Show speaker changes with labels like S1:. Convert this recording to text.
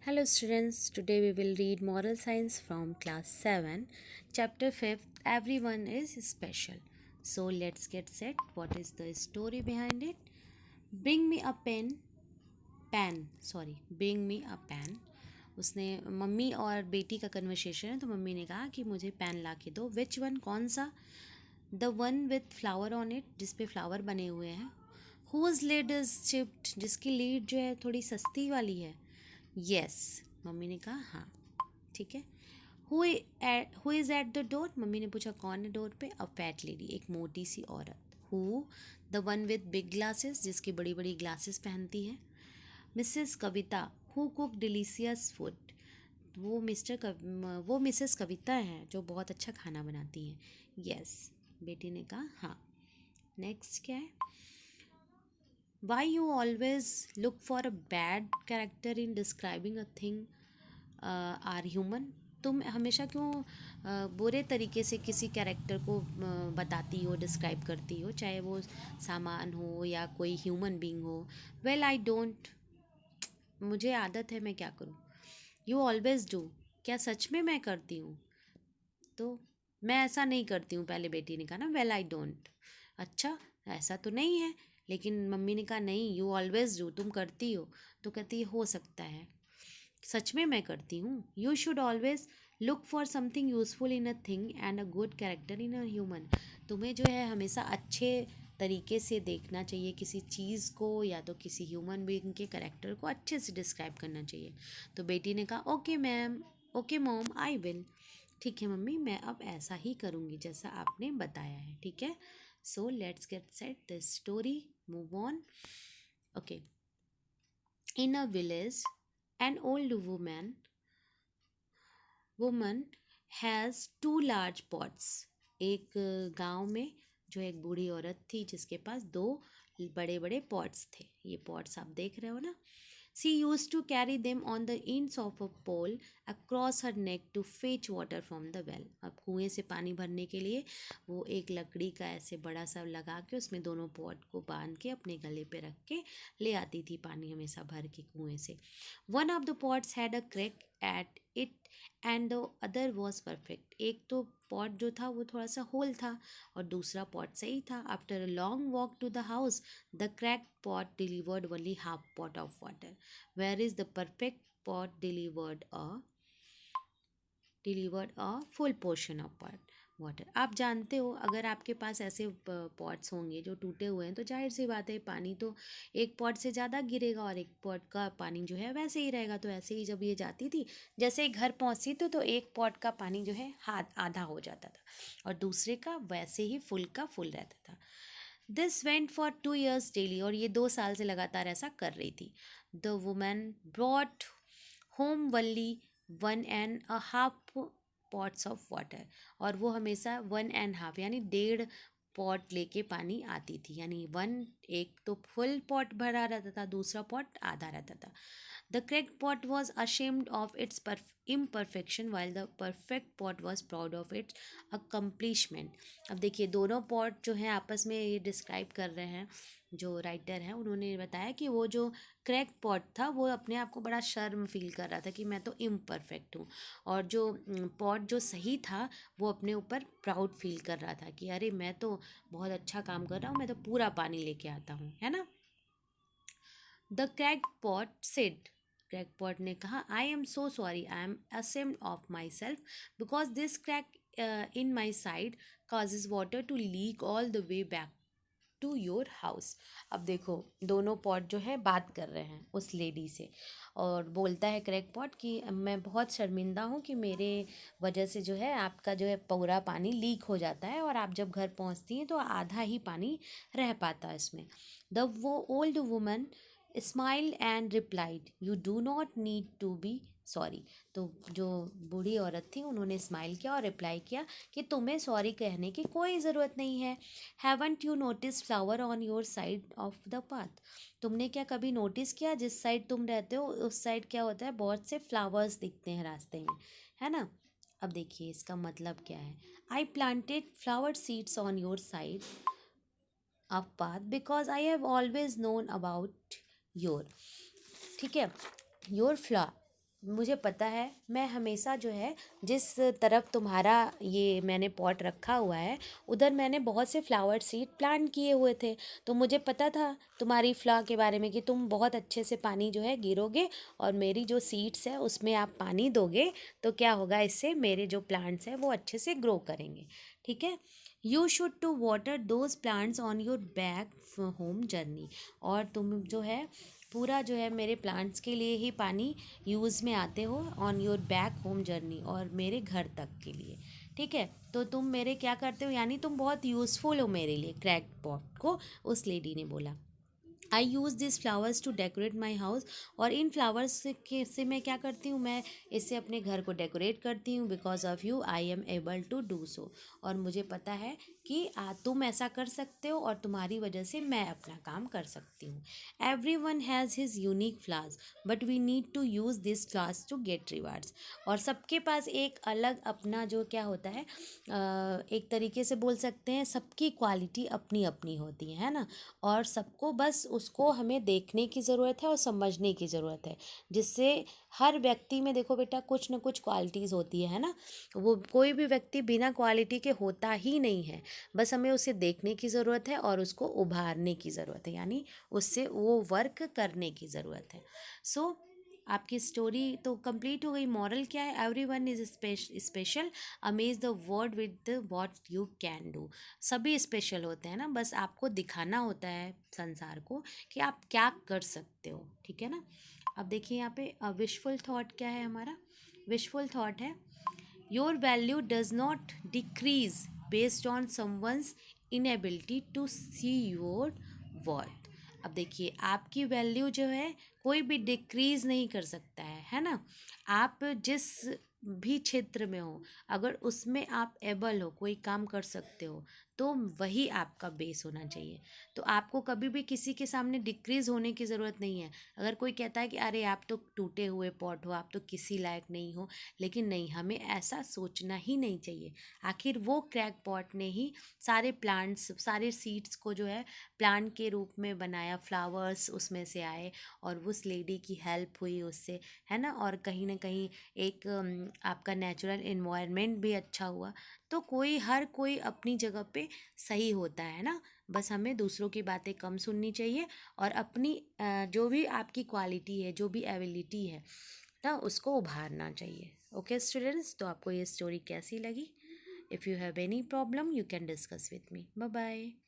S1: Hello students, today we will read Moral Science from class 7, chapter 5, Everyone is Special. So let's get set. What is the story behind it? Bring me a bring me a pen. उसने mummy और बेटी का conversation है तो mummy ने कहा कि मुझे पेन ला के दो. विच वन, कौन सा? The one with flower on it, जिस पे फ्लावर बने हुए हैं. हुज लिड इज चिप्ड, जिसकी लीड जो है थोड़ी सस्ती वाली है. यस, मम्मी ने कहा हाँ. ठीक है. Who is at the door, mummy ने पूछा कौन है डोर पे. अ फैट लेडी, एक मोटी सी औरत. Who, the one with big glasses, जिसकी बड़ी बड़ी ग्लासेस पहनती है. Mrs Kavita, who cook delicious food, वो मिसेस कविता हैं जो बहुत अच्छा खाना बनाती हैं. यस, बेटी ने कहा हाँ. नेक्स्ट क्या है? Why you always look for a bad character in describing a thing are human? तुम हमेशा क्यों बुरे तरीके से किसी कैरेक्टर को बताती हो, डिस्क्राइब करती हो, चाहे वो सामान हो या कोई ह्यूमन बीइंग हो. वेल आई डोंट, मुझे आदत है, मैं क्या करूँ. यू ऑलवेज डू, क्या सच में मैं करती हूँ? तो मैं ऐसा नहीं करती हूँ, पहले बेटी ने कहा ना. वेल आई डोंट, अच्छा ऐसा तो नहीं है. लेकिन मम्मी ने कहा नहीं, यू ऑलवेज डू, तुम करती हो. तो कहती है हो सकता है, सच में मैं करती हूँ. You should always look for something useful in a thing and a good character in a human. तुम्हें जो है हमेशा अच्छे तरीके से देखना चाहिए किसी चीज़ को, या तो किसी ह्यूमन बीइंग के कैरेक्टर को अच्छे से डिस्क्राइब करना चाहिए. तो बेटी ने कहा okay ma'am, okay mom, I will. ठीक है मम्मी, मैं अब ऐसा ही करूँगी जैसा आपने बताया है. ठीक है. So let's get set the story, move on. Okay. In a village an old woman has two large pots. एक गांव में जो एक बूढ़ी औरत थी जिसके पास दो बड़े बड़े पॉट्स थे. ये पॉट्स आप देख रहे हो ना. She used to carry them on the ends of a pole across her neck to fetch water from the well. अब कुएं से पानी भरने के लिए वो एक लकड़ी का ऐसे बड़ा सा लगा के उसमें दोनों पॉट को बांध के अपने गले पे रख के ले आती थी पानी हमेशा भर के कुएं से. One of the pots had a crack at it and the other was perfect. एक तो पॉट जो था वो थोड़ा सा होल था और दूसरा पॉट सही था. After a long walk to the house, the cracked pot delivered only half pot of water, whereas the perfect pot delivered a full portion of water. आप जानते हो अगर आपके पास ऐसे पॉट्स होंगे जो टूटे हुए हैं तो जाहिर सी बात है पानी तो एक पॉट से ज़्यादा गिरेगा और एक पॉट का पानी जो है वैसे ही रहेगा. तो ऐसे ही जब ये जाती थी, जैसे ही घर पहुंचती तो एक पॉट का पानी जो है हाथ आधा हो जाता था और दूसरे का वैसे ही फुल का फुल रहता था. This went for 2 years daily, और ये 2 साल से लगातार ऐसा कर रही थी. The women brought home only 1.5 pots of water, और वो हमेशा 1.5 यानी 1.5 पॉट लेके पानी आती थी. यानी एक तो फुल पॉट भरा रहता था, दूसरा पॉट आधा रहता था. The correct pot was ashamed of its imperfection while the perfect pot was proud of its accomplishment. अब देखिए दोनों पॉट जो हैं आपस में ये डिस्क्राइब कर रहे हैं. जो राइटर हैं उन्होंने बताया कि वो जो क्रैक पॉट था वो अपने आप को बड़ा शर्म फील कर रहा था कि मैं तो इम्परफेक्ट हूँ, और जो पॉट जो सही था वो अपने ऊपर प्राउड फील कर रहा था कि अरे मैं तो बहुत अच्छा काम कर रहा हूँ, मैं तो पूरा पानी लेके आता हूँ, है ना. The crack pot said, crackpot ने कहा I am so sorry, I am ashamed of my self because this crack in my side causes water to leak all the way back to your house. अब देखो दोनों pot जो है बात कर रहे हैं उस लेडी से, और बोलता है क्रैक पॉट कि मैं बहुत शर्मिंदा हूँ कि मेरे वजह से जो है आपका जो है पूरा पानी लीक हो जाता है और आप जब घर पहुँचती हैं तो आधा ही पानी रह पाता है इसमें. वो old woman smile and replied you do not need to be sorry. तो जो बूढ़ी औरत थी उन्होंने स्माइल किया और रिप्लाई किया कि तुम्हें सॉरी कहने की कोई ज़रूरत नहीं है. Haven't you notice flower on your side of the path, तुमने क्या कभी नोटिस किया जिस साइड तुम रहते हो उस साइड क्या होता है, बहुत से फ्लावर्स दिखते हैं रास्ते में, है ना. अब देखिए इसका मतलब क्या है. I planted flower seeds on your side of path because I have always known about your, ठीक है, योर मुझे पता है मैं हमेशा जो है जिस तरफ तुम्हारा ये मैंने पॉट रखा हुआ है उधर मैंने बहुत से फ्लावर सीड प्लांट किए हुए थे। तो मुझे पता था तुम्हारी फ्ला के बारे में कि तुम बहुत अच्छे से पानी जो है गिरोगे और मेरी जो सीड्स है उसमें आप पानी दोगे तो क्या होगा, इससे मेरे जो प्लांट्स हैं वो अच्छे से ग्रो करेंगे। ठीक है। You should to water those plants on your back home journey. और तुम जो है पूरा जो है मेरे प्लांट्स के लिए ही पानी यूज़ में आते हो on your back home journey, और मेरे घर तक के लिए। ठीक है। तो तुम मेरे क्या करते हो, यानी तुम बहुत यूज़फुल हो मेरे लिए क्रैक पॉट को, उस लेडी ने बोला। I use this flowers to decorate my house. और इन फ्लावर्स के से मैं क्या करती हूँ, मैं इससे अपने घर को डेकोरेट करती हूँ। Because of you I am able to do so. और मुझे पता है कि तुम ऐसा कर सकते हो और तुम्हारी वजह से मैं अपना काम कर सकती हूँ। Every one has his unique flowers but we need to use this flowers to get rewards. और सबके पास एक अलग अपना जो क्या होता है, एक तरीके से बोल सकते हैं सबकी क्वालिटी अपनी अपनी होती है ना। और सबको बस उसको हमें देखने की ज़रूरत है और समझने की ज़रूरत है, जिससे हर व्यक्ति में देखो बेटा कुछ ना कुछ क्वालिटीज़ होती है ना। वो कोई भी व्यक्ति बिना क्वालिटी के होता ही नहीं है। बस हमें उसे देखने की ज़रूरत है और उसको उभारने की ज़रूरत है, यानी उससे वो वर्क करने की ज़रूरत है। सो आपकी स्टोरी तो कंप्लीट हो गई। मॉरल क्या है, every one is special, amaze the world with the what you can do. सभी स्पेशल होते हैं ना, बस आपको दिखाना होता है संसार को कि आप क्या कर सकते हो। ठीक है ना। अब देखिए यहाँ पे विशफुल थॉट क्या है हमारा। विशफुल थॉट है, your value does not decrease based on someone's inability to see your worth. अब देखिए आपकी वैल्यू जो है कोई भी डिक्रीज नहीं कर सकता है ना। आप जिस भी क्षेत्र में हो, अगर उसमें आप एबल हो, कोई काम कर सकते हो, तो वही आपका बेस होना चाहिए। तो आपको कभी भी किसी के सामने डिक्रीज होने की ज़रूरत नहीं है। अगर कोई कहता है कि अरे आप तो टूटे हुए पॉट हो, आप तो किसी लायक नहीं हो, लेकिन नहीं, हमें ऐसा सोचना ही नहीं चाहिए। आखिर वो क्रैक पॉट ने ही सारे प्लांट्स, सारे सीड्स को जो है प्लांट के रूप में बनाया, फ्लावर्स उसमें से आए और उस लेडी की हेल्प हुई उससे, है ना। और कहीं ना कहीं एक आपका नेचुरल इन्वायरमेंट भी अच्छा हुआ। तो हर कोई अपनी जगह पे सही होता है ना। बस हमें दूसरों की बातें कम सुननी चाहिए और अपनी जो भी आपकी क्वालिटी है, जो भी एबिलिटी है ना, उसको उभारना चाहिए। ओके स्टूडेंट्स, तो आपको ये स्टोरी कैसी लगी? If you have any problem you can discuss with me. Bye bye.